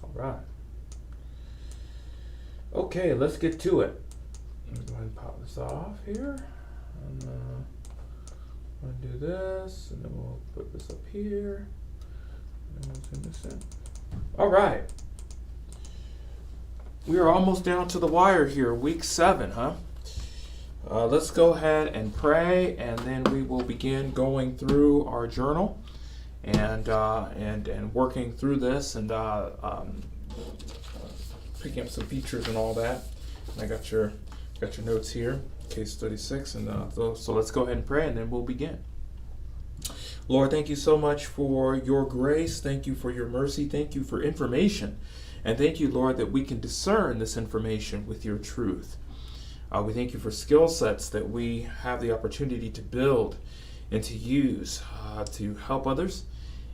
All right. Okay, let's get to it. Let me go ahead and pop this off here. And we'll do this, and then we'll put this up here. And we'll zoom this in. All right. We are almost down to the wire here, week 7, huh? Let's go ahead and pray, and then we will begin going through our journal and working through this and picking up some features and all that. And I got your notes here, case study 6, and so let's go ahead and pray, and then we'll begin. Lord, thank you so much for your grace. Thank you for your mercy. Thank you for information. And thank you, Lord, that we can discern this information with your truth. We thank you for skill sets that we have the opportunity to build and to use to help others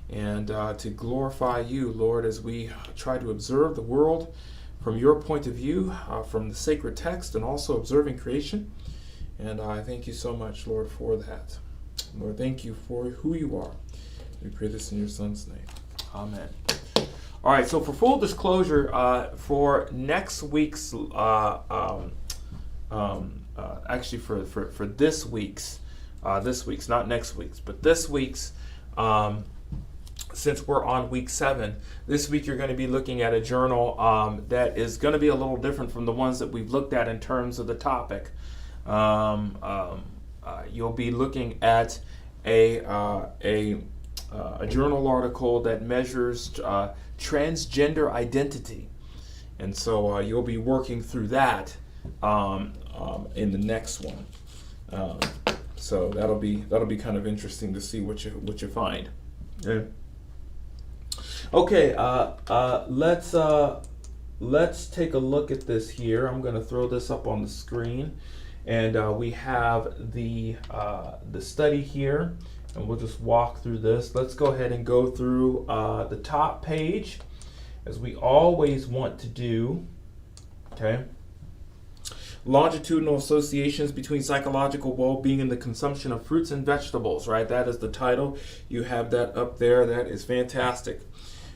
and to glorify you, Lord, as we try to observe the world from your point of view, from the sacred text, and also observing creation. And I thank you so much, Lord, for that. Lord, thank you for who you are. We pray this in your Son's name. Amen. All right, so for full disclosure, for next week's, actually for this week's, not next week's, but this week's, since we're on week 7, this week you're going to be looking at a journal that is going to be a little different from the ones that we've looked at in terms of the topic. You'll be looking at a journal article that measures transgender identity, and so you'll be working through that in the next one. So that'll be kind of interesting to see what you find. Yeah. Okay, let's take a look at this here. I'm going to throw this up on the screen, and we have the study here, and we'll just walk through this. Let's go ahead and go through the top page, as we always want to do. Okay. Longitudinal associations between psychological well-being and the consumption of fruits and vegetables, right? That is the title. You have that up there. That is fantastic.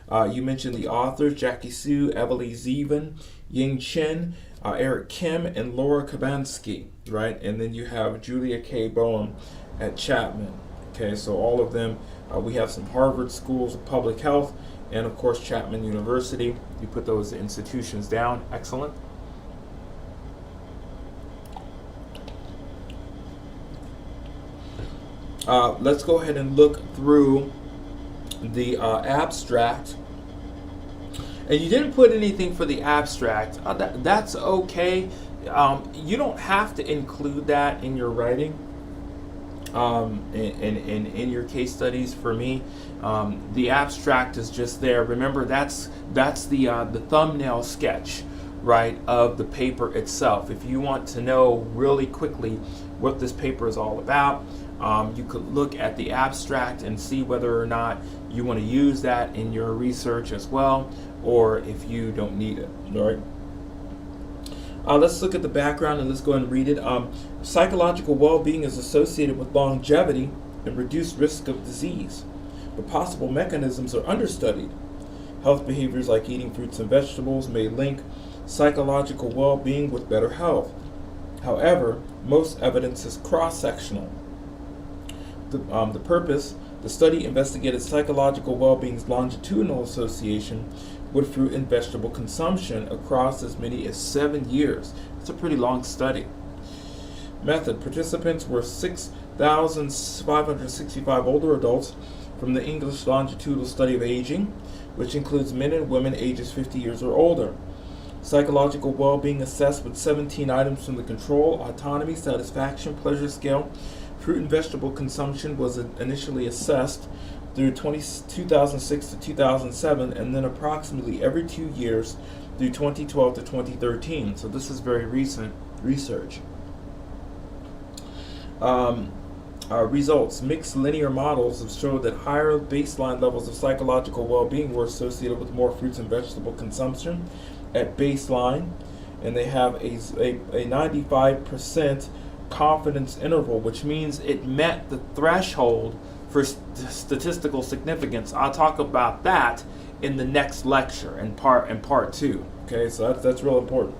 You mentioned the authors, Jackie Sue, Evelie Zeven, Ying Chen, Eric Kim, and Laura Kabansky, right? And then you have Julia K. Bowen at Chapman. Okay, so all of them. We have some Harvard Schools of Public Health, and of course Chapman University. You put those institutions down. Excellent. Let's go ahead and look through the abstract. And you didn't put anything for the abstract. That's okay. You don't have to include that in your writing, in your case studies. For me, the abstract is just there. Remember, that's the thumbnail sketch, right, of the paper itself. If you want to know really quickly what this paper is all about, you could look at the abstract and see whether or not you want to use that in your research as well, or if you don't need it. All right. Let's look at the background and let's go ahead and read it. Psychological well-being is associated with longevity and reduced risk of disease, but possible mechanisms are understudied. Health behaviors like eating fruits and vegetables may link psychological well-being with better health. However, most evidence is cross-sectional. The purpose, the study investigated psychological well-being's longitudinal association with fruit and vegetable consumption across as many as 7 years. It's a pretty long study. Method, participants were 6,565 older adults from the English Longitudinal Study of Aging, which includes men and women ages 50 years or older. Psychological well-being assessed with 17 items from the control: autonomy, satisfaction, pleasure scale. Fruit and vegetable consumption was initially assessed through 2006 to 2007, and then approximately every 2 years through 2012 to 2013. So this is very recent research. Results. Mixed linear models have showed that higher baseline levels of psychological well-being were associated with more fruits and vegetable consumption at baseline, and they have a 95% confidence interval, which means it met the threshold for statistical significance. I'll talk about that in the next lecture in part 2. Okay, so that's real important.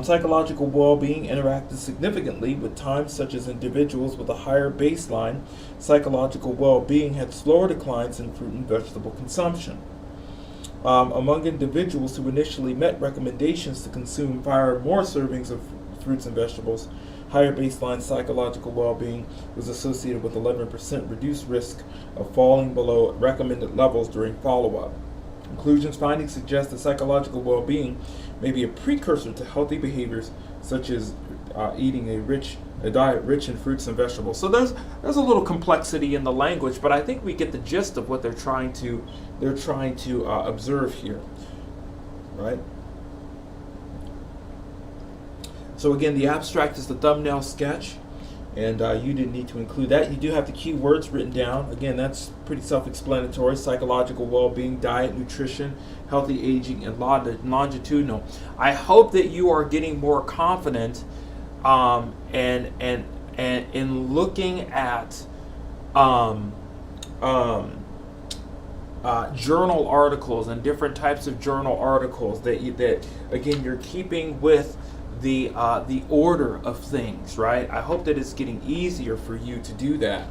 Psychological well-being interacted significantly with times such as individuals with a higher baseline psychological well-being had slower declines in fruit and vegetable consumption. Among individuals who initially met recommendations to consume more servings of fruits and vegetables, higher baseline psychological well-being was associated with 11% reduced risk of falling below recommended levels during follow-up. Conclusions findings suggest that psychological well-being may be a precursor to healthy behaviors such as eating a diet rich in fruits and vegetables. So there's a little complexity in the language, but I think we get the gist of what they're trying to observe here, right? So again, the abstract is the thumbnail sketch, and you didn't need to include that. You do have the key words written down. Again, that's pretty self-explanatory: psychological well-being, diet, nutrition, healthy aging, and longitudinal. I hope that you are getting more confident and in looking at journal articles and different types of journal articles that again you're keeping with the order of things, right? I hope that it's getting easier for you to do that.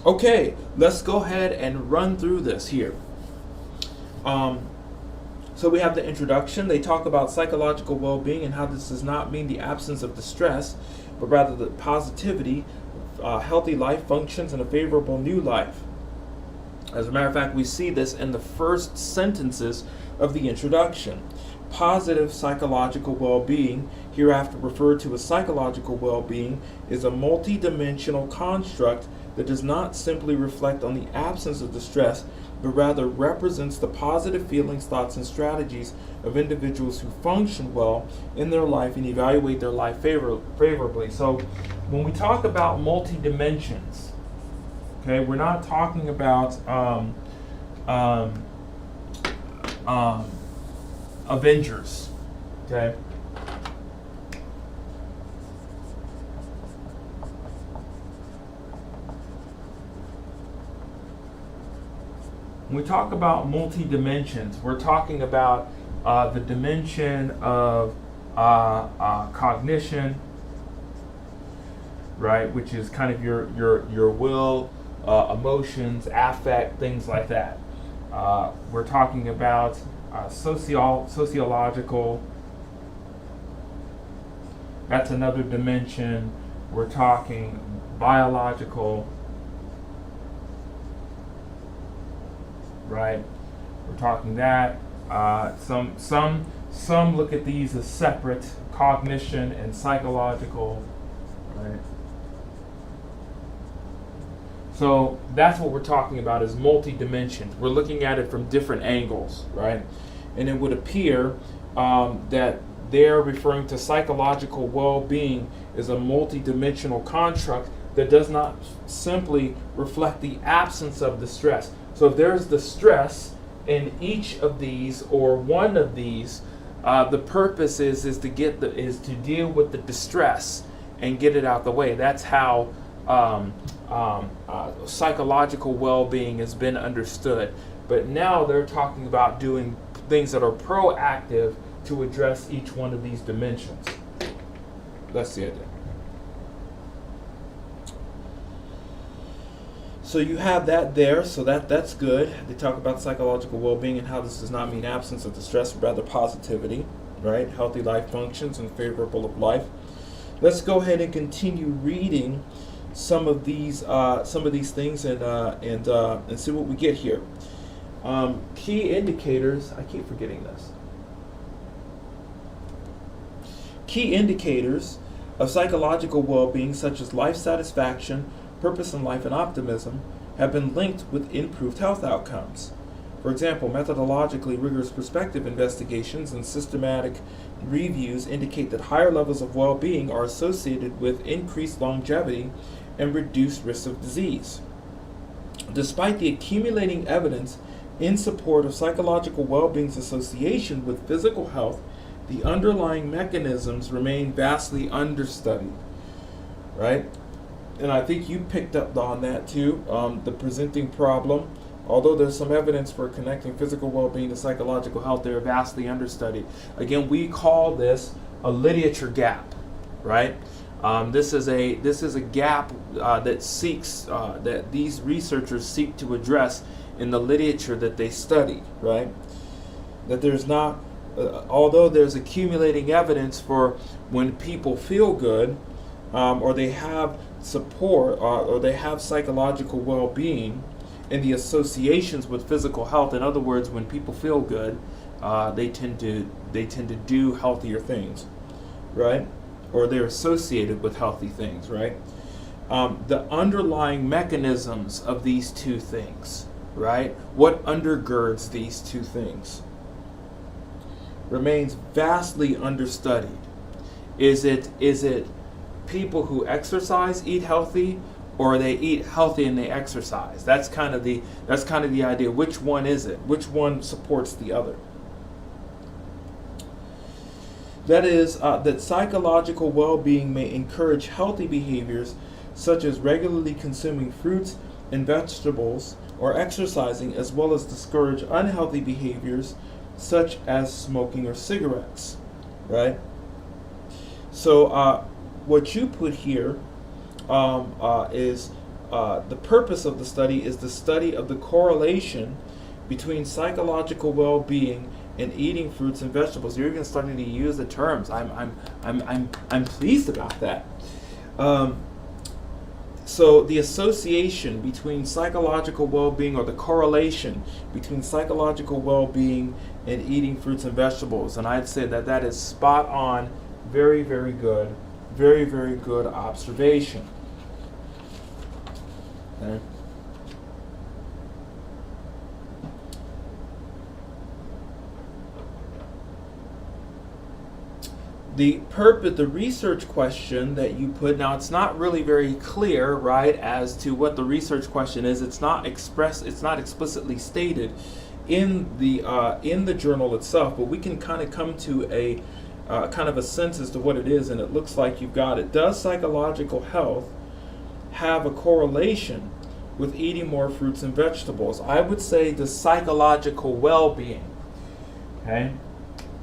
Okay, let's go ahead and run through this here. So we have the introduction. They talk about psychological well-being and how this does not mean the absence of distress, but rather the positivity, healthy life functions, and a favorable new life. As a matter of fact, we see this in the first sentences of the introduction. Positive psychological well-being, hereafter referred to as psychological well-being, is a multidimensional construct that does not simply reflect on the absence of distress, but rather represents the positive feelings, thoughts, and strategies of individuals who function well in their life and evaluate their life favorably. So when we talk about multi-dimensions, okay, we're not talking about Avengers, okay? When we talk about multi-dimensions, we're talking about the dimension of cognition, right, which is kind of your will, emotions, affect, things like that. We're talking about sociological, that's another dimension. We're talking biological, right? We're talking that. Some look at these as separate, cognition and psychological, right? So that's what we're talking about, is multi-dimensions. We're looking at it from different angles, right? And it would appear that they're referring to psychological well-being as a multi-dimensional construct that does not simply reflect the absence of the stress. So if there's the stress in each of these or one of these, the purpose is to deal with the distress and get it out the way. That's how psychological well-being has been understood. But now they're talking about doing things that are proactive to address each one of these dimensions. That's the idea. So you have that there, so that's good. They talk about psychological well-being and how this does not mean absence of distress, but rather positivity, right? Healthy life functions and favorable of life. Let's go ahead and continue reading some of these things and see what we get here. Key indicators. I keep forgetting this. Key indicators of psychological well-being, such as life satisfaction, purpose in life, and optimism, have been linked with improved health outcomes. For example, methodologically rigorous prospective investigations and systematic reviews indicate that higher levels of well-being are associated with increased longevity and reduced risk of disease. Despite the accumulating evidence in support of psychological well-being's association with physical health, the underlying mechanisms remain vastly understudied, right? and I think you picked up on that too, the presenting problem. Although there's some evidence for connecting physical well-being to psychological health, they are vastly understudied. Again, we call this a literature gap, right? This is a gap that these researchers seek to address in the literature that they study, right? That there's not, although there's accumulating evidence for when people feel good, or they have support, or they have psychological well-being, and the associations with physical health. In other words, when people feel good, they tend to do healthier things, right? Or they're associated with healthy things, right? The underlying mechanisms of these two things, right? What undergirds these two things remains vastly understudied. Is it people who exercise eat healthy, or they eat healthy and they exercise? That's kind of the idea. Which one is it? Which one supports the other? That is, that psychological well-being may encourage healthy behaviors such as regularly consuming fruits and vegetables or exercising, as well as discourage unhealthy behaviors such as smoking or cigarettes, right? So what you put here is the purpose of the study is the study of the correlation between psychological well-being and eating fruits and vegetables. You're even starting to use the terms. I'm pleased about that. So the association between psychological well-being, or the correlation between psychological well-being and eating fruits and vegetables, and I'd say that is spot on. Very, very good. Very, very good observation. Okay. The research question that you put, now it's not really very clear, right, as to what the research question is. It's not explicitly stated in the journal itself, but we can kind of come to a kind of a sense as to what it is, and it looks like you've got it. Does psychological health have a correlation with eating more fruits and vegetables? I would say the psychological well-being. Okay?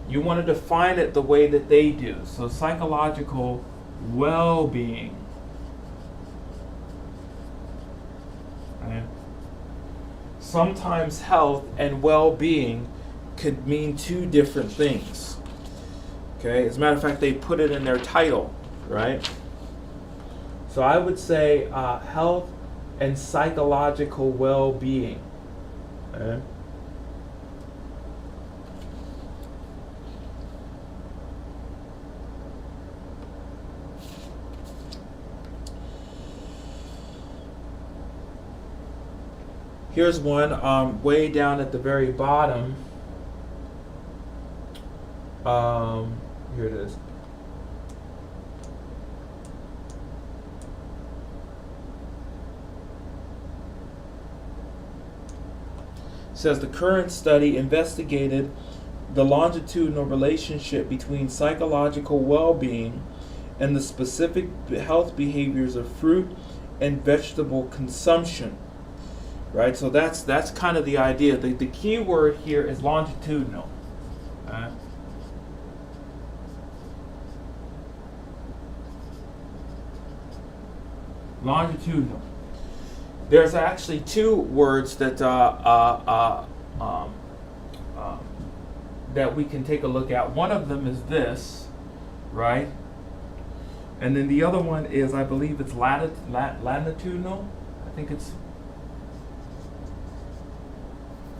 You want to define it the way that they do. So psychological well-being. Okay? Sometimes health and well-being could mean two different things. Okay? As a matter of fact, they put it in their title, right? So I would say health and psychological well-being. Okay? Here's one way down at the very bottom. Here it is. It says the current study investigated the longitudinal relationship between psychological well-being and the specific health behaviors of fruit and vegetable consumption. Right, so that's kind of the idea. The key word here is longitudinal. Longitudinal. There's actually two words that that we can take a look at. One of them is this, right? And then the other one is, I believe it's latitudinal. I think it's.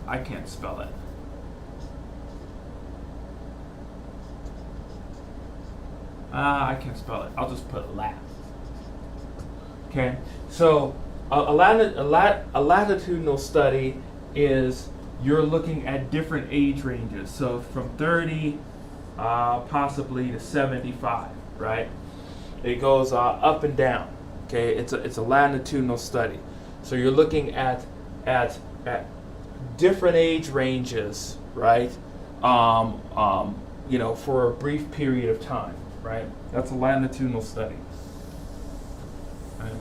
I can't spell it. I can't spell it. I'll just put lat. Okay, so a latitudinal study is you're looking at different age ranges. So from 30 possibly to 75, right? It goes up and down. Okay, it's a latitudinal study. So you're looking at different age ranges, right? For a brief period of time, right? That's a longitudinal study. Right?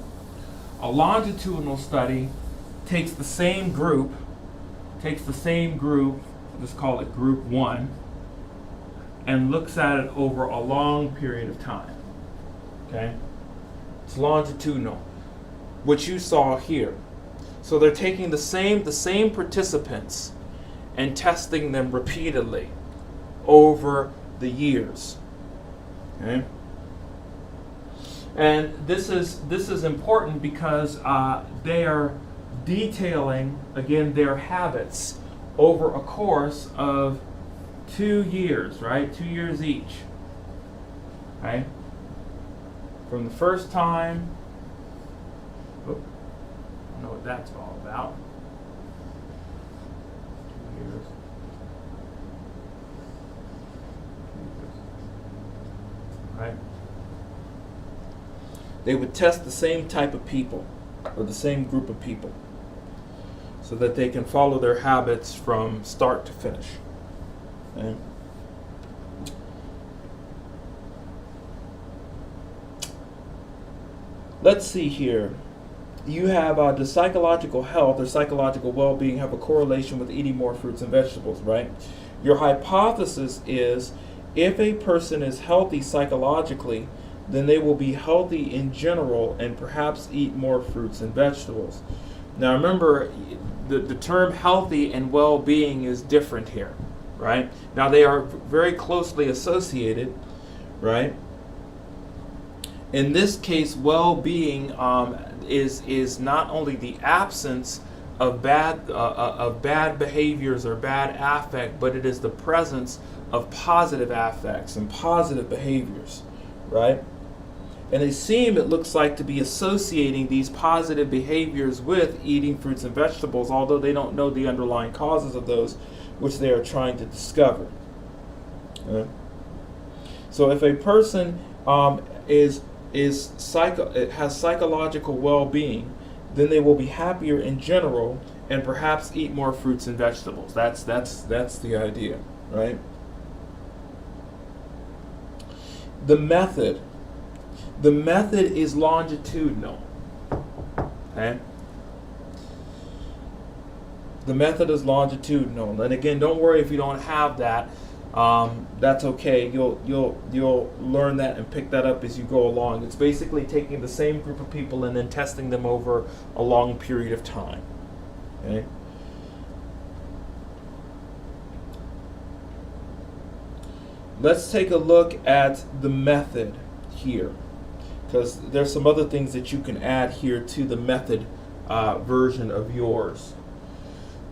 A longitudinal study takes the same group, let's call it group 1, and looks at it over a long period of time. Okay? It's longitudinal. What you saw here. So they're taking the same participants and testing them repeatedly over the years. Okay? And this is important because they are detailing, again, their habits over a course of 2 years, right? 2 years each. Okay? From the first time, I don't know what that's all about. 2 years. Right? They would test the same type of people, or the same group of people, so that they can follow their habits from start to finish. Okay? Let's see here. You have does psychological health or psychological well-being have a correlation with eating more fruits and vegetables, right? Your hypothesis is if a person is healthy psychologically, then they will be healthy in general and perhaps eat more fruits and vegetables. Now remember, the term healthy and well-being is different here, right? Now they are very closely associated, right? In this case, well-being is not only the absence of bad behaviors or bad affect, but it is the presence of positive affects and positive behaviors, right? And it looks like, to be associating these positive behaviors with eating fruits and vegetables, although they don't know the underlying causes of those, which they are trying to discover. Okay? So if a person has psychological well-being, then they will be happier in general and perhaps eat more fruits and vegetables. That's the idea, right? The method is longitudinal. Okay? The method is longitudinal, and again, don't worry if you don't have that. That's okay. You'll learn that and pick that up as you go along. It's basically taking the same group of people and then testing them over a long period of time. Okay? Let's take a look at the method here, because there's some other things that you can add here to the method version of yours.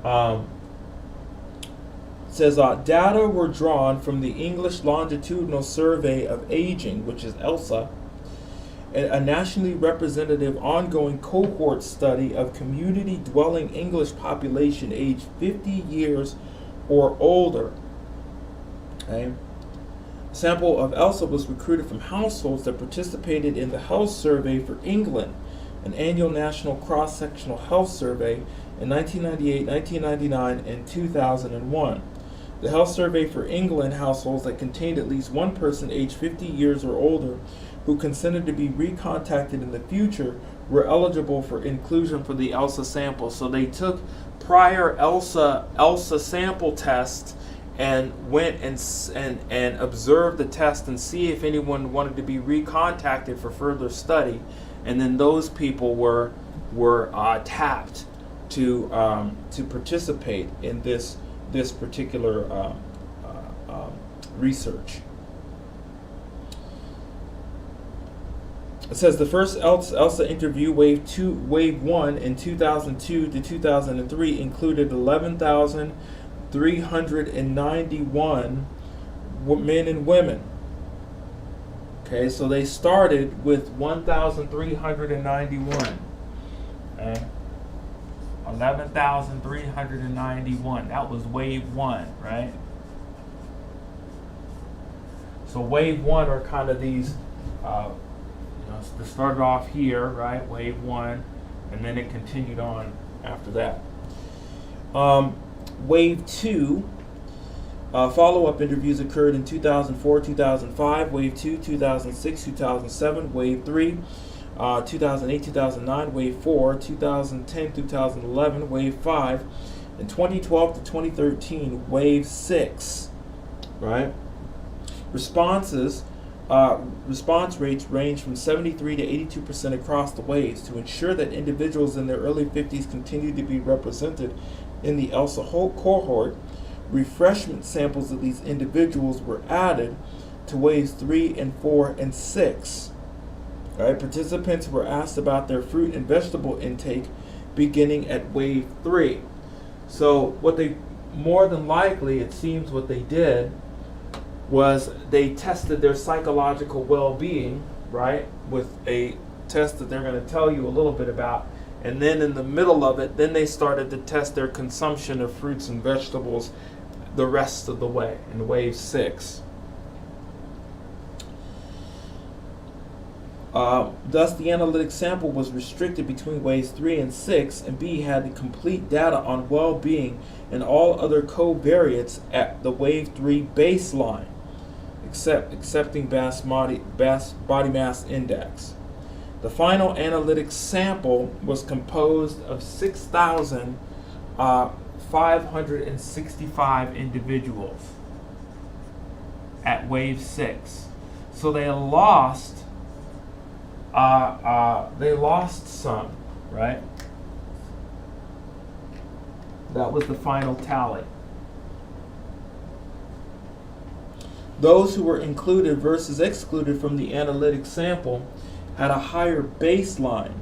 It says data were drawn from the English Longitudinal Survey of Aging, which is ELSA, a nationally representative ongoing cohort study of community-dwelling English population aged 50 years or older. Okay. A sample of ELSA was recruited from households that participated in the Health Survey for England, an annual national cross-sectional health survey in 1998, 1999, and 2001. The Health Survey for England households that contained at least one person aged 50 years or older who consented to be recontacted in the future were eligible for inclusion for the ELSA sample. So they took prior ELSA sample tests and went and observed the test and see if anyone wanted to be recontacted for further study, and then those people were tapped to participate in this particular research. It says the first ELSA interview, wave 1 in 2002 to 2003 included 11,391 men and women. Okay, so they started with 1,391. Okay. 11,391. That was wave 1, right? So wave 1 are kind of these, they started off here, right? Wave 1, and then it continued on after that. Wave 2, follow-up interviews occurred in 2004, 2005, Wave 2, 2006, 2007, Wave 3, 2008, 2009, wave 4, 2010, 2011, wave 5, and 2012 to 2013, wave 6, right? Response rates range from 73 to 82% across the waves. To ensure that individuals in their early 50s continue to be represented in the ELSA whole cohort, refreshment samples of these individuals were added to waves 3 and 4 and 6. Right? Participants were asked about their fruit and vegetable intake beginning at wave 3. So what they, more than likely, it seems what they did was they tested their psychological well-being, right, with a test that they're going to tell you a little bit about. And then in the middle of it, then they started to test their consumption of fruits and vegetables the rest of the way in wave 6. Thus, the analytic sample was restricted between waves 3 and 6, and B had the complete data on well-being and all other covariates at the wave 3 baseline, excepting body mass index. The final analytic sample was composed of 6,565 individuals at wave 6. So they lost some, right? That was the final tally. Those who were included versus excluded from the analytic sample had a higher baseline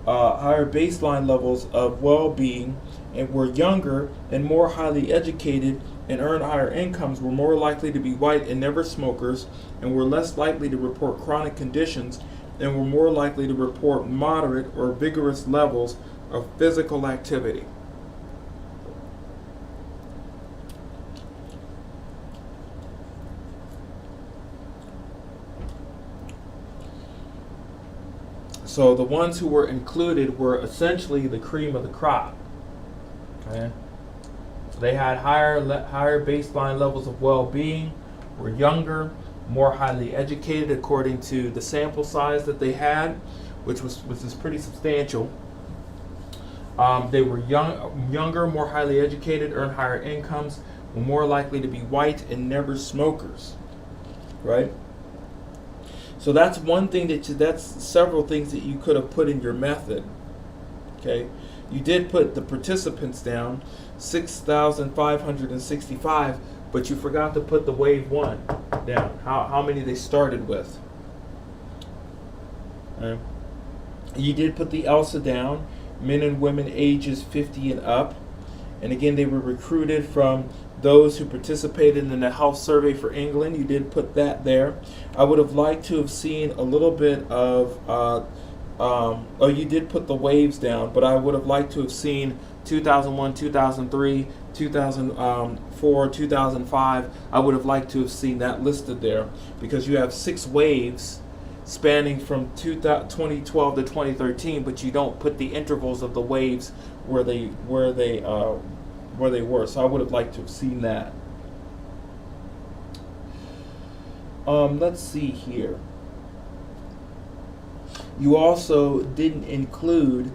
levels of well-being, and were younger and more highly educated and earned higher incomes, were more likely to be white and never smokers, and were less likely to report chronic conditions, and were more likely to report moderate or vigorous levels of physical activity. So the ones who were included were essentially the cream of the crop. Okay? They had higher baseline levels of well-being, were younger, more highly educated according to the sample size that they had, which is pretty substantial. They were younger, more highly educated, earned higher incomes, were more likely to be white and never smokers, right? So that's one thing that's several things that you could have put in your method. Okay, you did put the participants down, 6,565, but you forgot to put the wave 1 down. How many they started with. You did put the ELSA down, men and women ages 50 and up, and again they were recruited from those who participated in the health survey for England. You did put that there. I would have liked to have seen a little bit of, you did put the waves down, but I would have liked to have seen 2001, 2003, 2004, 2005. I would have liked to have seen that listed there, because you have 6 waves spanning from 2012 to 2013, but you don't put the intervals of the waves where they were. So I would have liked to have seen that. Let's see here. You also didn't include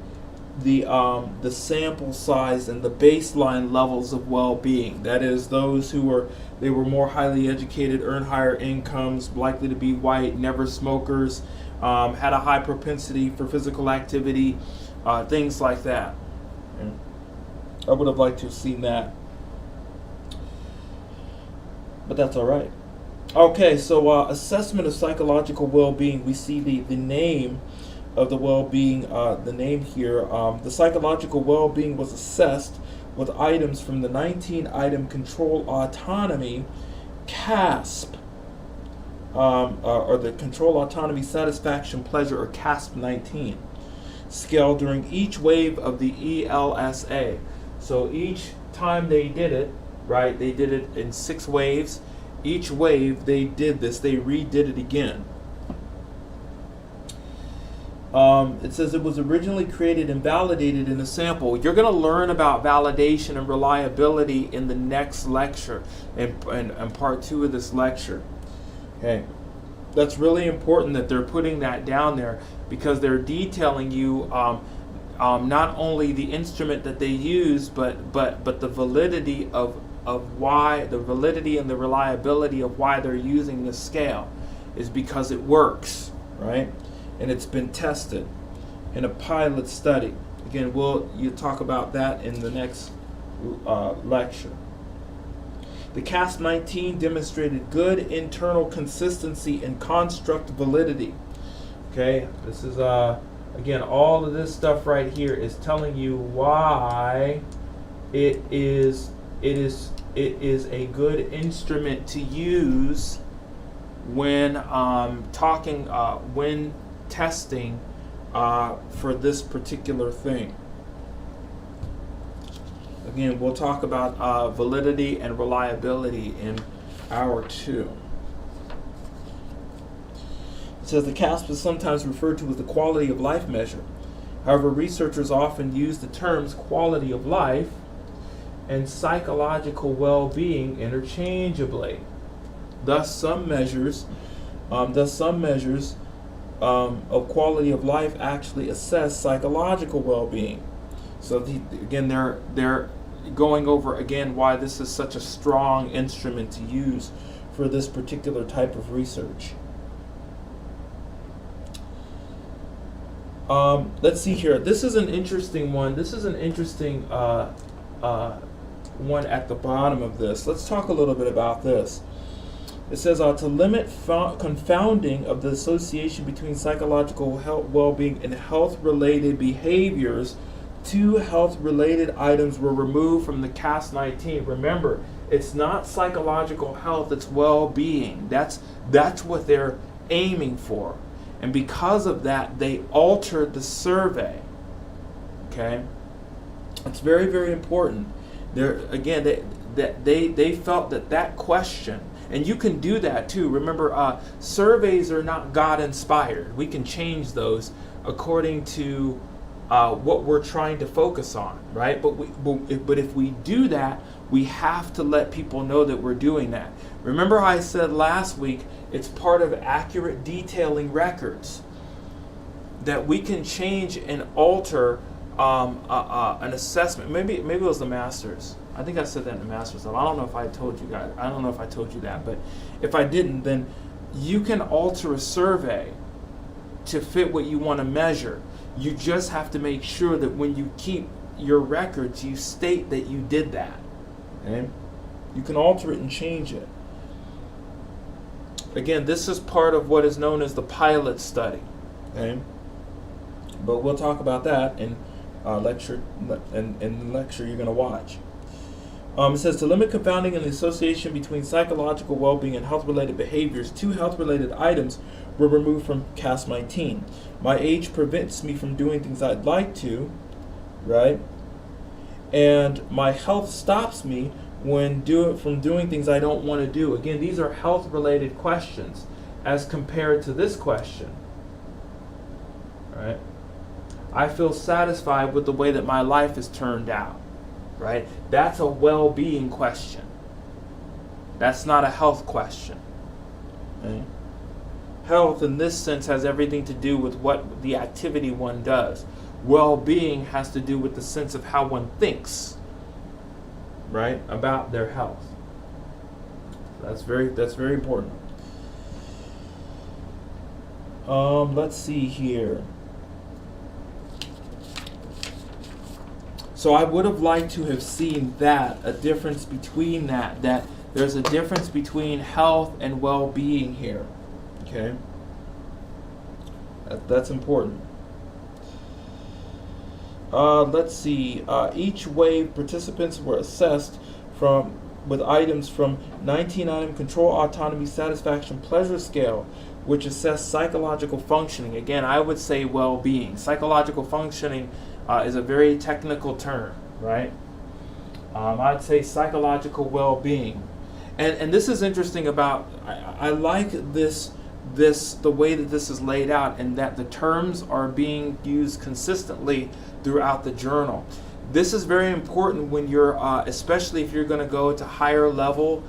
the sample size and the baseline levels of well-being. That is, those who were more highly educated, earned higher incomes, likely to be white, never smokers, had a high propensity for physical activity, things like that. I would have liked to have seen that, but that's all right. Okay, so assessment of psychological well-being. We see the name of the well-being, the name here. The psychological well-being was assessed with items from the 19-item control autonomy CASP, or the control autonomy satisfaction pleasure, or CASP 19 scale during each wave of the ELSA. So each time they did it, right, they did it in 6 waves. Each wave they did this, they redid it again. It says it was originally created and validated in a sample. You're going to learn about validation and reliability in the next lecture, in part 2 of this lecture. Okay, that's really important that they're putting that down there, because they're detailing you not only the instrument that they use, but the validity of why, the validity and the reliability of why they're using this scale is because it works, right? And it's been tested in a pilot study. Again, you talk about that in the next lecture. The CAS-19 demonstrated good internal consistency and construct validity. Okay, this is again, all of this stuff right here is telling you why it is a good instrument to use when when testing for this particular thing. Again, we'll talk about validity and reliability in hour 2. It says the CASP is sometimes referred to as the quality of life measure. However, researchers often use the terms quality of life and psychological well-being interchangeably. Thus, some measures of quality of life actually assess psychological well-being. So again, they're going over again why this is such a strong instrument to use for this particular type of research. Let's see here. This is an interesting one. This is an interesting one at the bottom of this. Let's talk a little bit about this. It says to limit confounding of the association between psychological health, well-being and health-related behaviors, 2 health-related items were removed from the CAS-19. Remember, it's not psychological health, it's well-being. That's what they're aiming for. And because of that, they altered the survey. Okay? It's very, very important. They felt that question, and you can do that too. Remember, surveys are not God-inspired. We can change those according to what we're trying to focus on, right? But if we do that, we have to let people know that we're doing that. Remember how I said last week, it's part of accurate detailing records that we can change and alter an assessment. Maybe it was the master's. I think I said that in the master's. I don't know if I told you guys. I don't know if I told you that, but if I didn't, then you can alter a survey to fit what you want to measure. You just have to make sure that when you keep your records, you state that you did that. Okay? You can alter it and change it. Again, this is part of what is known as the pilot study. Okay? But we'll talk about that in lecture. In the lecture you're going to watch. It says to limit confounding and the association between psychological well-being and health-related behaviors, 2 health-related items were removed from CAS-19. My age prevents me from doing things I'd like to, right? And my health stops me from doing things I don't want to do. Again, these are health-related questions as compared to this question. Right? I feel satisfied with the way that my life has turned out. Right? That's a well-being question. That's not a health question. Okay? Health in this sense has everything to do with what the activity one does. Well-being has to do with the sense of how one thinks, right, about their health. That's very important. Let's see here. So I would have liked to have seen a difference between that there's a difference between health and well-being here. Okay? That's important. Let's see. Each wave participants were assessed with items from 19-item control, autonomy, satisfaction, pleasure scale, which assess psychological functioning. Again, I would say well-being. Psychological functioning is a very technical term, right? I'd say psychological well-being. And this is interesting about, I like this the way that this is laid out, and that the terms are being used consistently throughout the journal. This is very important when you're, especially if you're going to go to higher level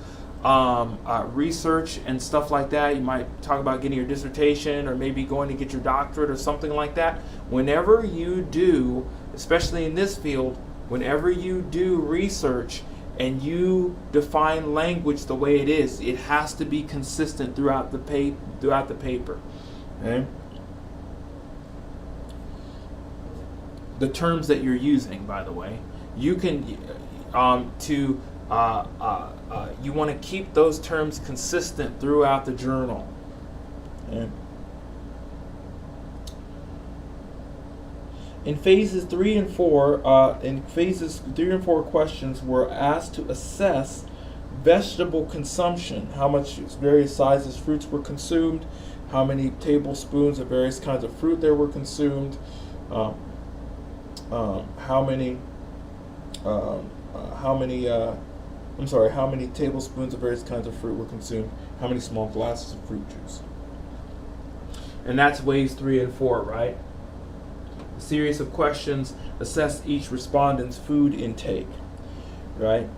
research and stuff like that. You might talk about getting your dissertation or maybe going to get your doctorate or something like that. Whenever you do, especially in this field, whenever you do research and you define language the way it is, it has to be consistent throughout the paper. Okay? The terms that you're using, by the way, you can you want to keep those terms consistent throughout the journal. Okay? In phases 3 and 4, questions were asked to assess vegetable consumption, how much various sizes fruits were consumed, how many tablespoons of various kinds of fruit there were consumed, how many tablespoons of various kinds of fruit were consumed, how many small glasses of fruit juice. And that's waves 3 and 4, right? A series of questions assess each respondent's food intake, right?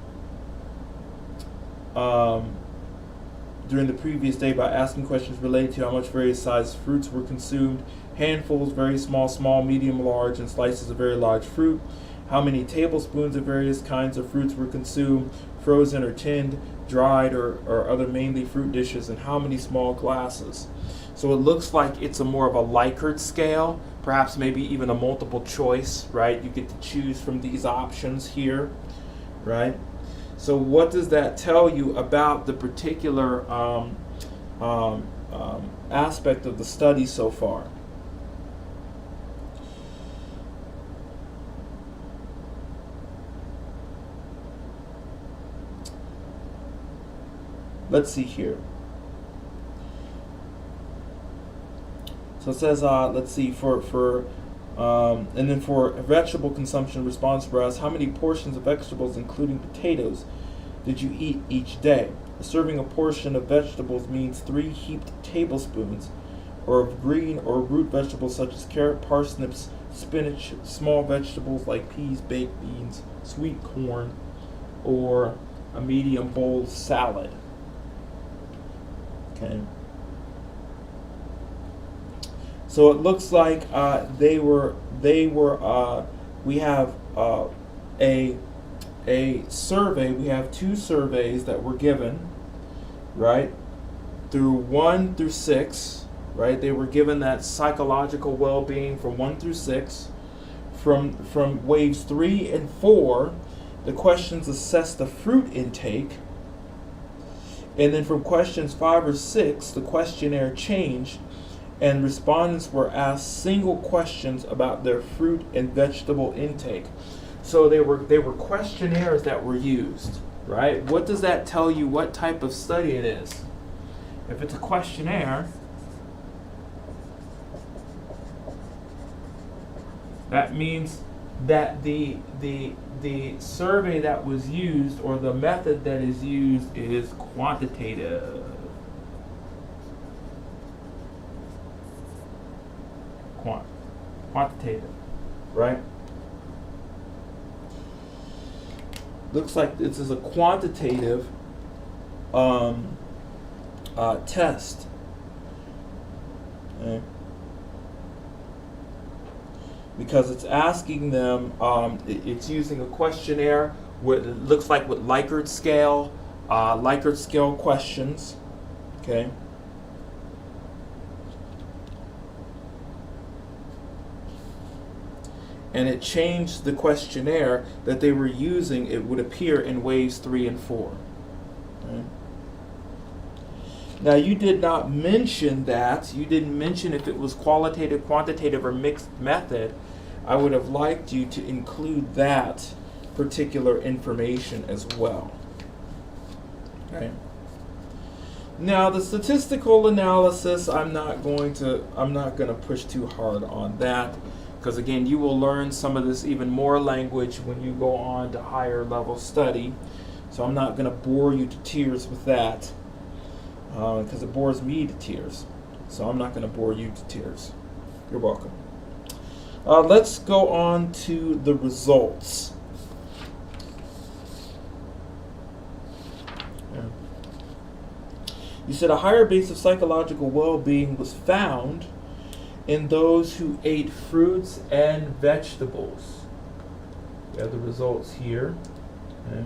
During the previous day by asking questions related to how much various sized fruits were consumed, handfuls, very small, small, medium, large, and slices of very large fruit, how many tablespoons of various kinds of fruits were consumed, frozen or tinned, dried or other mainly fruit dishes, and how many small glasses. So it looks like it's more of a Likert scale, perhaps maybe even a multiple choice, right? You get to choose from these options here, right? So what does that tell you about the particular aspect of the study so far? Let's see here. So it says, let's see, and then for vegetable consumption, response were asked, how many portions of vegetables, including potatoes, did you eat each day? Serving a portion of vegetables means 3 heaped tablespoons, or of green or root vegetables such as carrot, parsnips, spinach, small vegetables like peas, baked beans, sweet corn, or a medium bowl salad. Okay. So it looks like we have a survey. We have 2 surveys that were given, right, through 1 through 6, right? They were given that psychological well-being from 1 through 6. From waves 3 and 4, the questions assess the fruit intake. And then from questions 5 or 6, the questionnaire changed, and respondents were asked single questions about their fruit and vegetable intake. So they were questionnaires that were used, right? What does that tell you what type of study it is? If it's a questionnaire, that means that the survey that was used, or the method that is used, is quantitative. Quantitative, right? Looks like this is a quantitative test. Okay. Because it's asking them, it's using a questionnaire with, it looks like with Likert scale questions. Okay. And it changed the questionnaire that they were using. It would appear in waves 3 and 4. Okay. Now, you did not mention that. You didn't mention if it was qualitative, quantitative, or mixed method. I would have liked you to include that particular information as well. Okay. Now, the statistical analysis, I'm not going to push too hard on that, because again, you will learn some of this even more language when you go on to higher level study. So I'm not going to bore you to tears with that, because it bores me to tears. So I'm not going to bore you to tears. You're welcome. Let's go on to the results. Yeah. You said a higher base of psychological well-being was found in those who ate fruits and vegetables. We have the results here. Okay.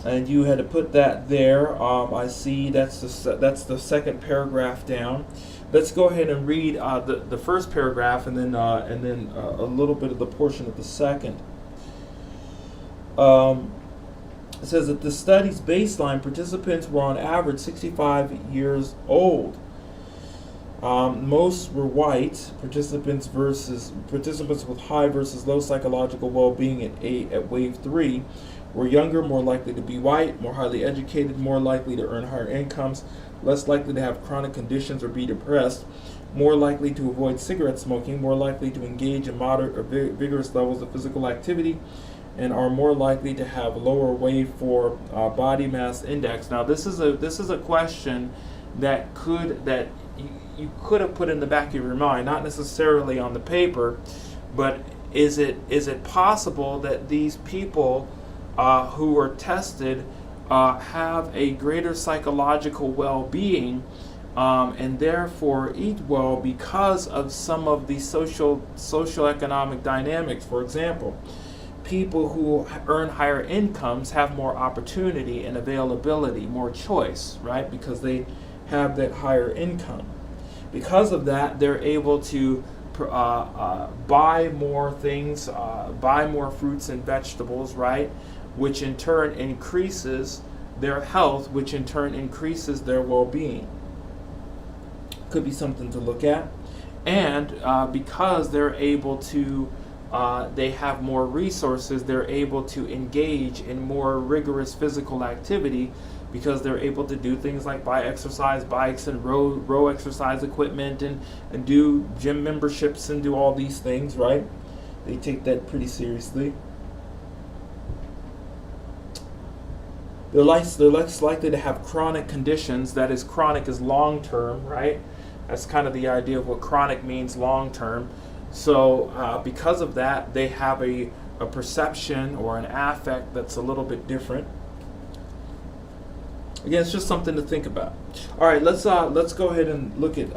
And you had to put that there. I see that's the second paragraph down. Let's go ahead and read the first paragraph and then a little bit of the portion of the second. It says that the study's baseline participants were on average 65 years old. Most were white participants with high versus low psychological well-being at wave 3 were younger, more likely to be white, more highly educated, more likely to earn higher incomes, less likely to have chronic conditions or be depressed, more likely to avoid cigarette smoking, more likely to engage in moderate or vigorous levels of physical activity, and are more likely to have lower wave 4 body mass index. Now, this is a question that you could have put in the back of your mind, not necessarily on the paper, but is it possible that these people who were tested have a greater psychological well-being and therefore eat well because of some of the socioeconomic dynamics? For example, people who earn higher incomes have more opportunity and availability, more choice, right? Because they have that higher income. Because of that, they're able to buy more things, buy more fruits and vegetables, right? Which in turn increases their health, which in turn increases their well-being. Could be something to look at. And because they're able to, they have more resources, they're able to engage in more rigorous physical activity because they're able to do things like buy exercise bikes and row exercise equipment and do gym memberships and do all these things, right? They take that pretty seriously. They're less likely to have chronic conditions. That is, chronic is long-term, right? That's kind of the idea of what chronic means, long-term. So because of that, they have a perception or an affect that's a little bit different. Again, it's just something to think about. All right, let's go ahead and look at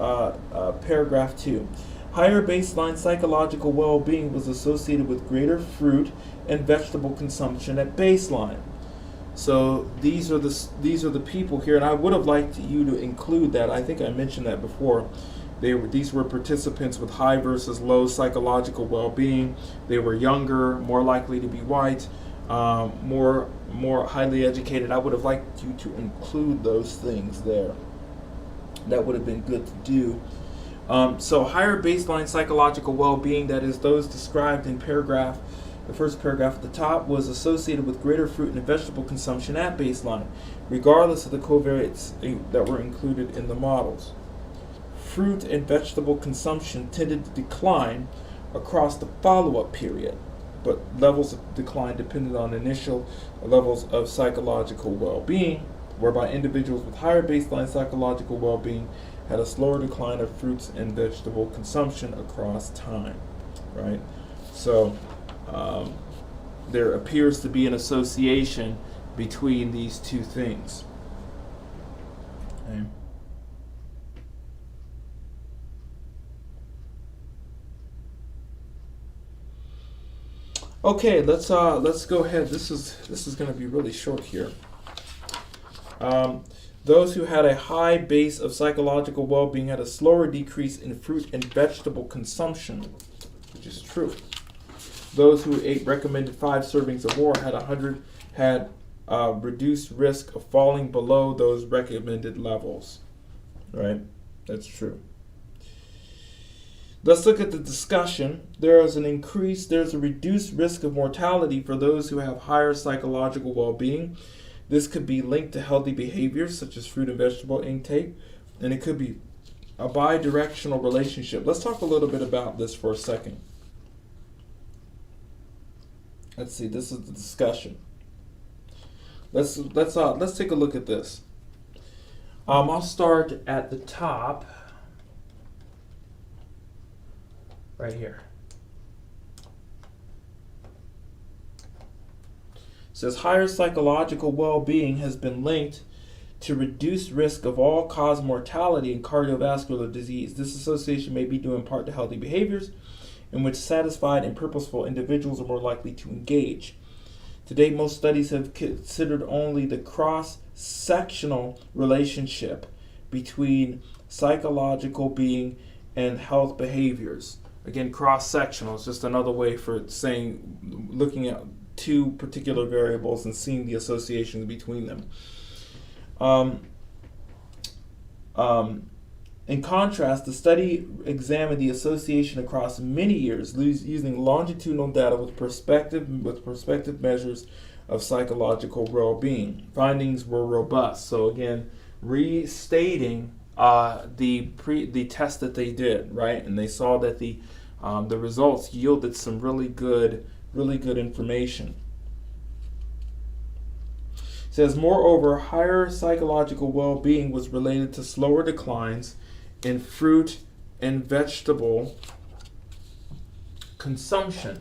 paragraph 2. Higher baseline psychological well-being was associated with greater fruit and vegetable consumption at baseline. So these are the people here, and I would have liked you to include that. I think I mentioned that before. These were participants with high versus low psychological well-being. They were younger, more likely to be white, more highly educated. I would have liked you to include those things there. That would have been good to do. So higher baseline psychological well-being, that is those described in the first paragraph at the top, was associated with greater fruit and vegetable consumption at baseline, regardless of the covariates that were included in the models. Fruit and vegetable consumption tended to decline across the follow-up period, but levels of decline depended on initial levels of psychological well-being, whereby individuals with higher baseline psychological well-being had a slower decline of fruits and vegetable consumption across time, right? So there appears to be an association between these two things. Okay. Okay, let's go ahead. This is going to be really short here. Those who had a high base of psychological well-being had a slower decrease in fruit and vegetable consumption, which is true. Those who ate recommended 5 servings or more had reduced risk of falling below those recommended levels. Right? That's true. Let's look at the discussion. There's a reduced risk of mortality for those who have higher psychological well-being. This could be linked to healthy behaviors such as fruit and vegetable intake, and it could be a bi-directional relationship. Let's talk a little bit about this for a second. Let's see. This is the discussion. Let's take a look at this. I'll start at the top. Right here. says higher psychological well-being has been linked to reduced risk of all-cause mortality and cardiovascular disease. This association may be due in part to healthy behaviors in which satisfied and purposeful individuals are more likely to engage. To date, most studies have considered only the cross-sectional relationship between psychological being and health behaviors. Again, cross-sectional is just another way for saying, looking at two particular variables and seeing the associations between them. In contrast, the study examined the association across many years using longitudinal data with prospective measures of psychological well-being. Findings were robust. So again, restating the test that they did, right? And they saw that the results yielded some really good information. It says, moreover, higher psychological well-being was related to slower declines in fruit and vegetable consumption,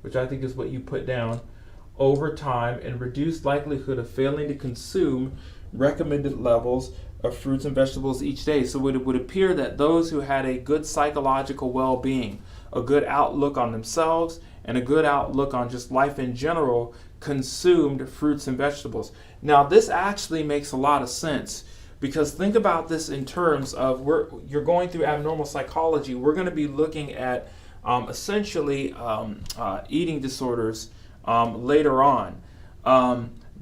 which I think is what you put down, over time, and reduced likelihood of failing to consume recommended levels of fruits and vegetables each day. So it would appear that those who had a good psychological well-being, a good outlook on themselves, and a good outlook on just life in general, consumed fruits and vegetables. Now, this actually makes a lot of sense, because think about this in terms of you're going through abnormal psychology. We're going to be looking at essentially eating disorders later on.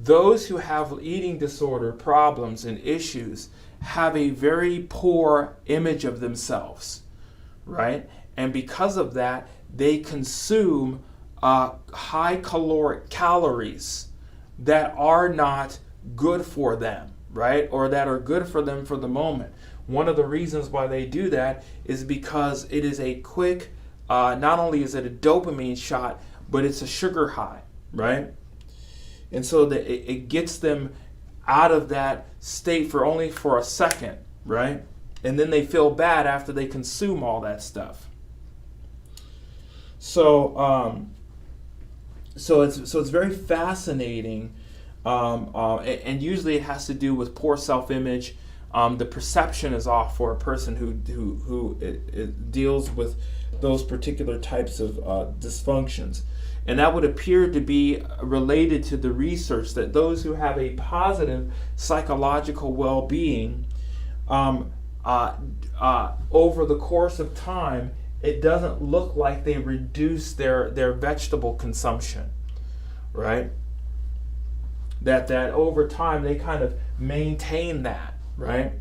Those who have eating disorder problems and issues have a very poor image of themselves, right? And because of that, they consume high caloric calories that are not good for them, right? Or that are good for them for the moment. One of the reasons why they do that is because it is a quick, not only is it a dopamine shot, but it's a sugar high, right? And so that it gets them out of that state for only a second, right? And then they feel bad after they consume all that stuff. So it's very fascinating, and usually it has to do with poor self-image. The perception is off for a person who deals with those particular types of dysfunctions. And that would appear to be related to the research that those who have a positive psychological well-being, over the course of time, it doesn't look like they reduce their vegetable consumption, right? That over time they kind of maintain that, right?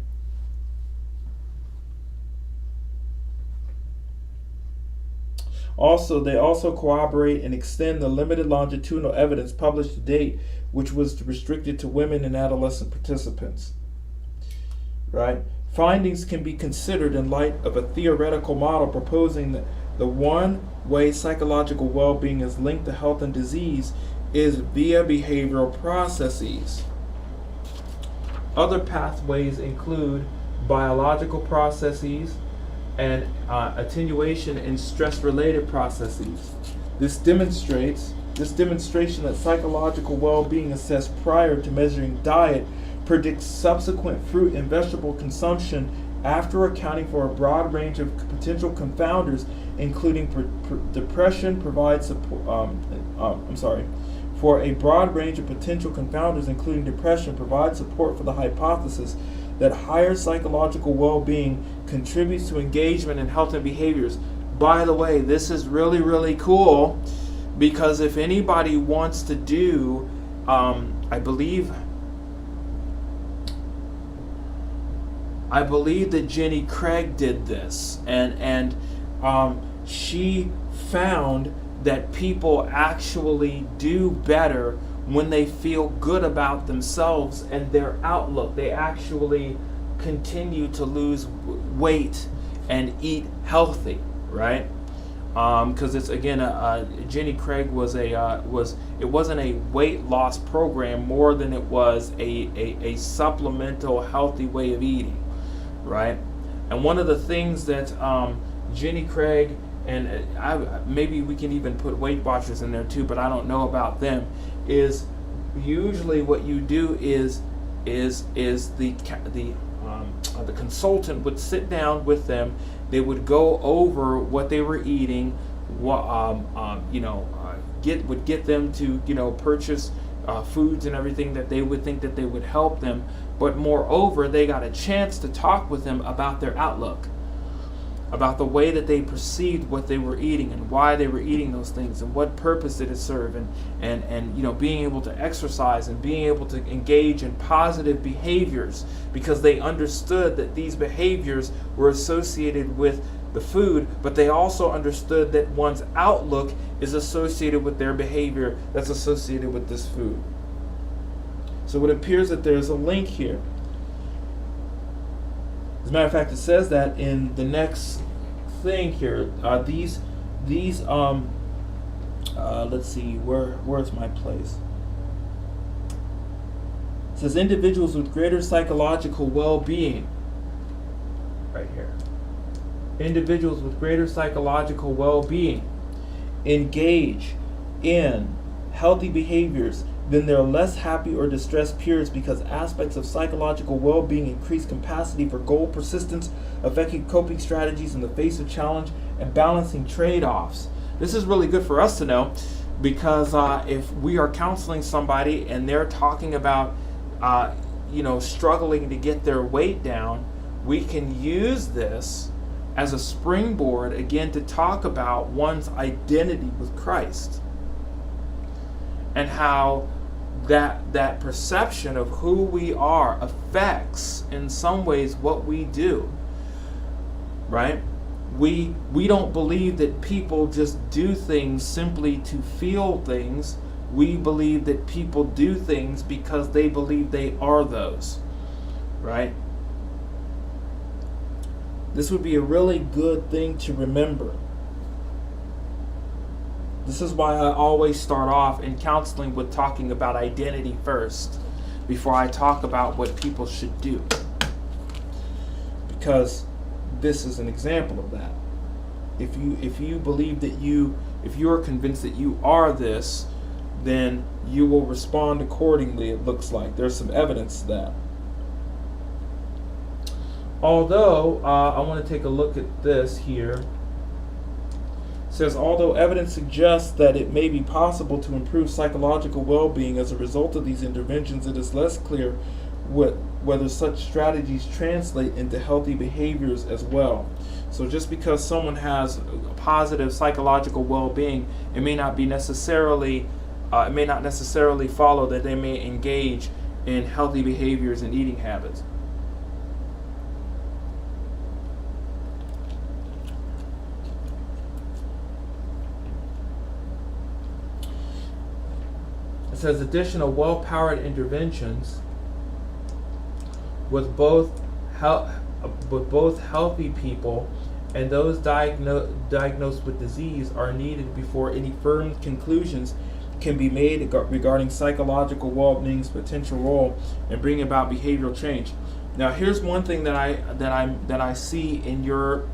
Also, they also corroborate and extend the limited longitudinal evidence published to date, which was restricted to women and adolescent participants, right? Findings can be considered in light of a theoretical model proposing that the one way psychological well-being is linked to health and disease is via behavioral processes. Other pathways include biological processes and attenuation in stress-related processes. This demonstration that psychological well-being assessed prior to measuring diet predicts subsequent fruit and vegetable consumption after accounting for a broad range of potential confounders, including depression, provides support. For a broad range of potential confounders, including depression, provides support for the hypothesis that higher psychological well-being contributes to engagement in health and behaviors. By the way, this is really, really cool, because if anybody wants to do, I believe that Jenny Craig did this, and she found that people actually do better when they feel good about themselves and their outlook. They actually continue to lose weight and eat healthy, right? Because it's, again, Jenny Craig it wasn't a weight loss program more than it was a supplemental healthy way of eating, right? And one of the things that Jenny Craig maybe we can even put Weight Watchers in there too, but I don't know about them. Is usually what you do is the consultant would sit down with them. They would go over what they were eating, get them to purchase foods and everything that they would think that they would help them. But moreover, they got a chance to talk with them about their outlook, about the way that they perceived what they were eating and why they were eating those things and what purpose did it serve, and being able to exercise and being able to engage in positive behaviors, because they understood that these behaviors were associated with the food, but they also understood that one's outlook is associated with their behavior that's associated with this food. So it appears that there's a link here. As a matter of fact, it says that in the next thing here. Let's see, where's my place? It says individuals with greater psychological well-being. Right here. Individuals with greater psychological well-being engage in healthy behaviors, then they're less happy or distressed peers, because aspects of psychological well-being increase capacity for goal persistence, effective coping strategies in the face of challenge, and balancing trade-offs. This is really good for us to know, because if we are counseling somebody and they're talking about struggling to get their weight down, we can use this as a springboard again to talk about one's identity with Christ, and how that perception of who we are affects in some ways what we do, right? We don't believe that people just do things simply to feel things. We believe that people do things because they believe they are those, right? This would be a really good thing to remember. This is why I always start off in counseling with talking about identity first, before I talk about what people should do. Because this is an example of that. If you believe that if you are convinced that you are this, then you will respond accordingly, it looks like. There's some evidence to that. Although, I want to take a look at this here. It says, although evidence suggests that it may be possible to improve psychological well-being as a result of these interventions, it is less clear whether such strategies translate into healthy behaviors as well. So just because someone has a positive psychological well-being, it may not necessarily follow that they may engage in healthy behaviors and eating habits. It says additional well-powered interventions with both healthy people and those diagnosed with disease are needed before any firm conclusions can be made regarding psychological well-being's potential role in bringing about behavioral change. Now, here's one thing that I see in your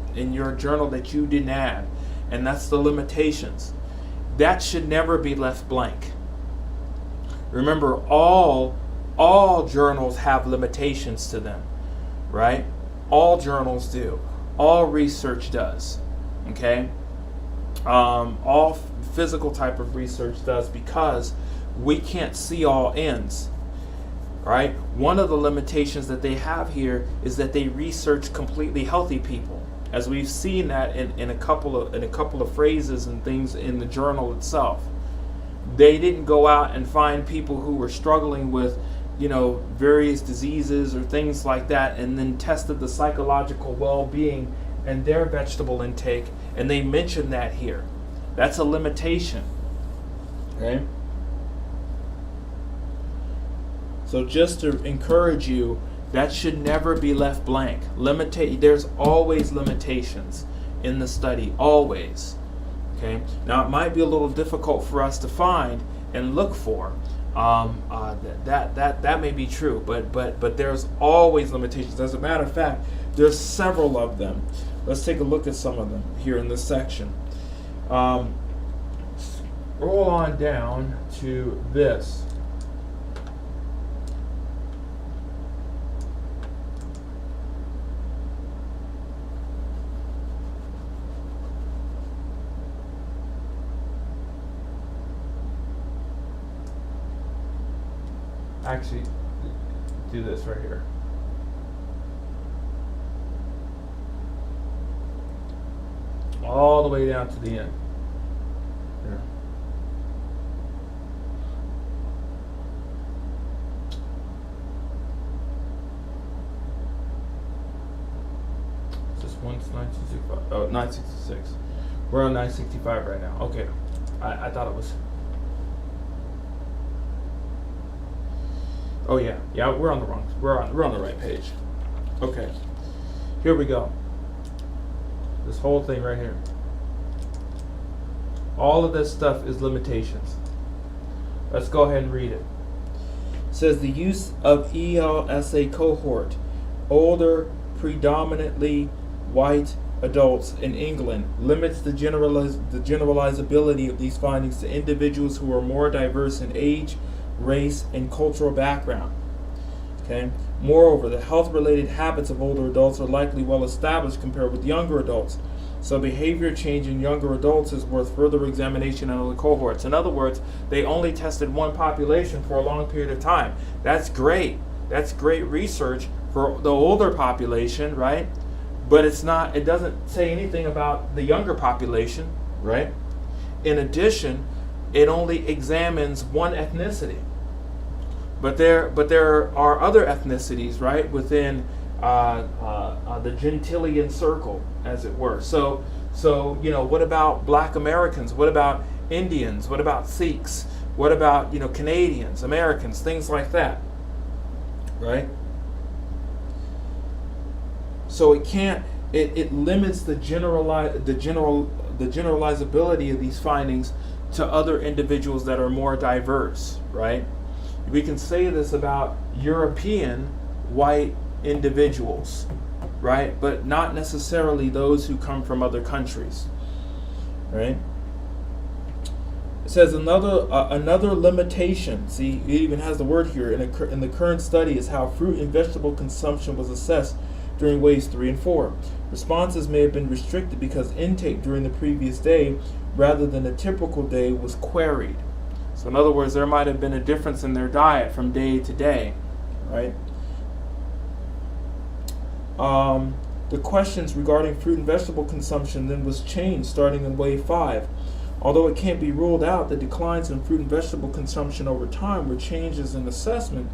journal that you didn't add, and that's the limitations. That should never be left blank. Remember, all journals have limitations to them, right? All journals do. All research does. Okay? All physical type of research does, because we can't see all ends, right? One of the limitations that they have here is that they research completely healthy people, as we've seen that in a couple of phrases and things in the journal itself. They didn't go out and find people who were struggling with, various diseases or things like that, and then tested the psychological well-being and their vegetable intake, and they mentioned that here. That's a limitation. Okay? So just to encourage you, that should never be left blank. There's always limitations in the study, always. Okay? Now, it might be a little difficult for us to find and look for. That may be true, but there's always limitations. As a matter of fact, there's several of them. Let's take a look at some of them here in this section. Scroll on down to this. Actually, do this right here. All the way down to the end. There. Is this one's 965? Oh, 966. We're on 965 right now. Okay. I thought it was. Oh yeah, we're on the wrong. We're on the right page. Okay, here we go. This whole thing right here. All of this stuff is limitations. Let's go ahead and read it. It says the use of ELSA cohort, older, predominantly white adults in England, limits the generalizability of these findings to individuals who are more diverse in age, race, and cultural background. Okay. Moreover, the health-related habits of older adults are likely well established compared with younger adults. So behavior change in younger adults is worth further examination in other cohorts. In other words, they only tested one population for a long period of time. That's great. That's great research for the older population, right? But it doesn't say anything about the younger population, right? In addition, it only examines one ethnicity, but there are other ethnicities, right, within the Gentilian circle, as it were. So what about Black Americans? What about Indians? What about Sikhs? What about Canadians, Americans, things like that, right? So it limits the generalizability of these findings to other individuals that are more diverse, right? We can say this about European white individuals, right? But not necessarily those who come from other countries, right? It says another limitation. See, it even has the word here in the current study is how fruit and vegetable consumption was assessed during waves 3 and 4. Responses may have been restricted because intake during the previous day rather than a typical day was queried. So in other words, there might have been a difference in their diet from day to day, right? The questions regarding fruit and vegetable consumption then was changed starting in wave 5. Although it can't be ruled out that declines in fruit and vegetable consumption over time were changes in assessment,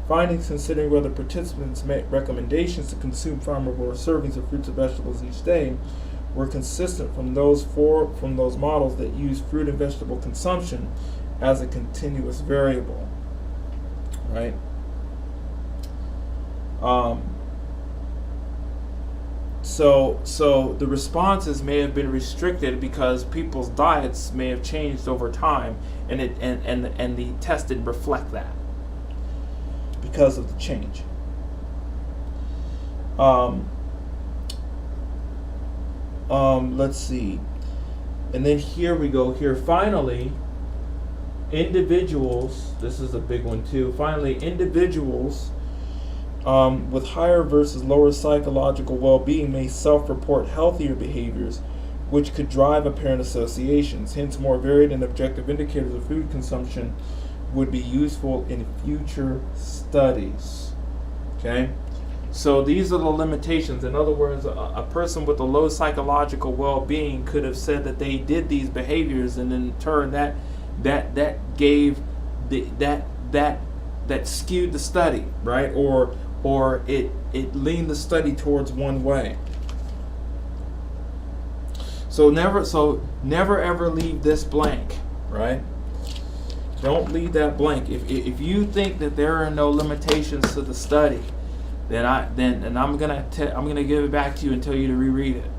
findings considering whether participants met recommendations to consume 5 or more servings of fruits and vegetables each day were consistent from those models that use fruit and vegetable consumption as a continuous variable, right? So the responses may have been restricted because people's diets may have changed over time, and the test didn't reflect that because of the change. Let's see. And then here we go. Here, finally, individuals, this is a big one too. Finally, individuals with higher versus lower psychological well-being may self-report healthier behaviors, which could drive apparent associations. Hence, more varied and objective indicators of food consumption would be useful in future studies. Okay? So these are the limitations. In other words, a person with a low psychological well-being could have said that they did these behaviors, and in turn that gave that skewed the study, right? Or it leaned the study towards one way. So never ever leave this blank, right? Don't leave that blank. If you think that there are no limitations to the study, then I'm gonna give it back to you and tell you to reread it,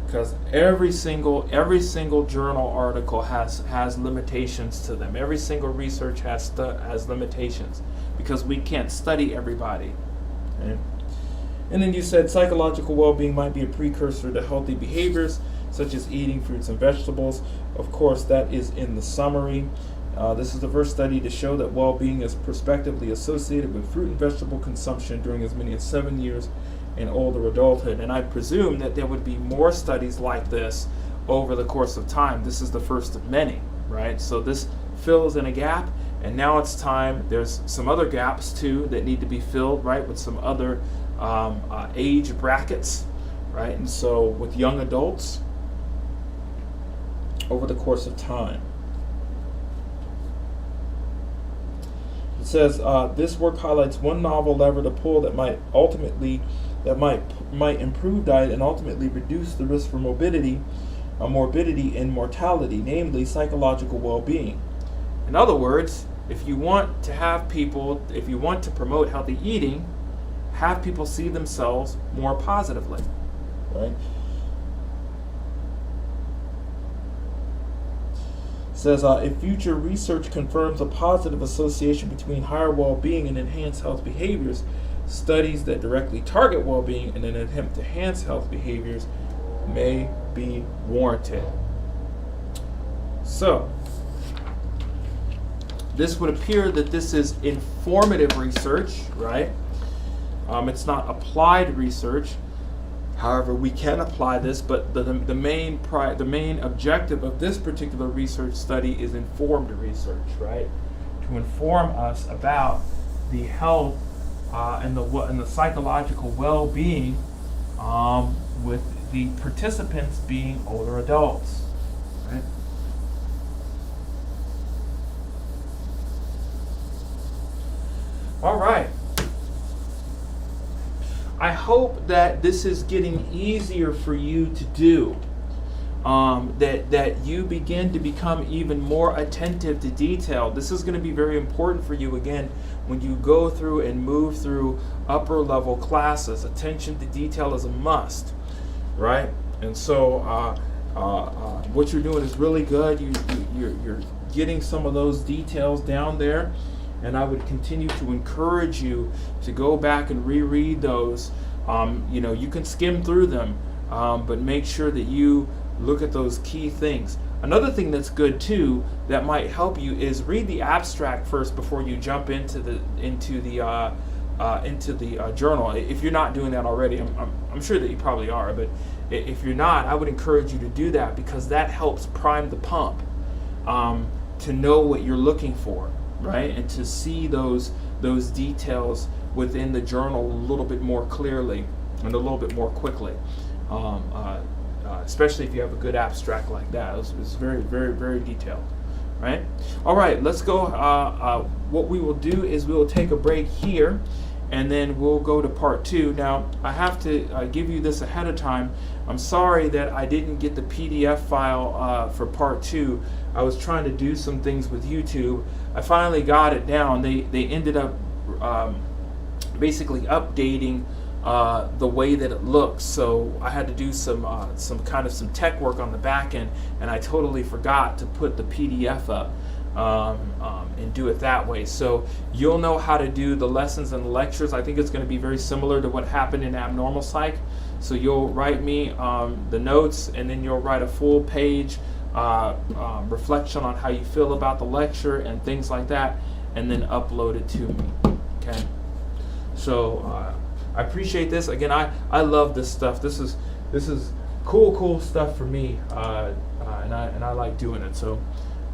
because every single journal article has limitations to them. Every single research has limitations because we can't study everybody. Okay? And then you said psychological well-being might be a precursor to healthy behaviors. such as eating fruits and vegetables. Of course, that is in the summary. This is the first study to show that well-being is prospectively associated with fruit and vegetable consumption during as many as 7 years in older adulthood. And I presume that there would be more studies like this over the course of time. This is the first of many, right? So this fills in a gap, and now it's time. There's some other gaps too that need to be filled, right, with some other age brackets, right? And so with young adults over the course of time. It says this work highlights one novel lever to pull that might improve diet and ultimately reduce the risk for morbidity and mortality, namely psychological well-being. In other words, if you want to promote healthy eating, have people see themselves more positively, right? Says if future research confirms a positive association between higher well-being and enhanced health behaviors, studies that directly target well-being in an attempt to enhance health behaviors may be warranted. So, this would appear that this is informative research, right? It's not applied research. However, we can apply this, but the main objective of this particular research study is informed research, right? To inform us about the health and the psychological well-being with the participants being older adults, right? All right. I hope that this is getting easier for you to do, that you begin to become even more attentive to detail. This is going to be very important for you, again, when you go through and move through upper level classes. Attention to detail is a must, right? And so what you're doing is really good. You're getting some of those details down there. And I would continue to encourage you to go back and reread those. You can skim through them, but make sure that you look at those key things. Another thing that's good too that might help you is read the abstract first before you jump into the journal. If you're not doing that already, I'm sure that you probably are, but if you're not, I would encourage you to do that, because that helps prime the pump to know what you're looking for. Right, and to see those details within the journal a little bit more clearly and a little bit more quickly, especially if you have a good abstract like that. It's very, very, very detailed, right? All right, let's go. What we will do is we will take a break here, and then we'll go to part 2. Now, I have to give you this ahead of time. I'm sorry that I didn't get the PDF file for part 2. I was trying to do some things with YouTube. I finally got it down. They ended up basically updating the way that it looks. So I had to do some tech work on the back end, and I totally forgot to put the PDF up and do it that way. So you'll know how to do the lessons and the lectures. I think it's going to be very similar to what happened in Abnormal Psych. So you'll write me the notes, and then you'll write a full page reflection on how you feel about the lecture and things like that, and then upload it to me. Okay. So I appreciate this. Again, I love this stuff. This is cool stuff for me, and I like doing it. So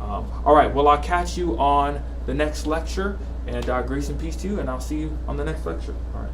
all right. Well, I'll catch you on the next lecture, and grace and peace to you, and I'll see you on the next lecture. All right.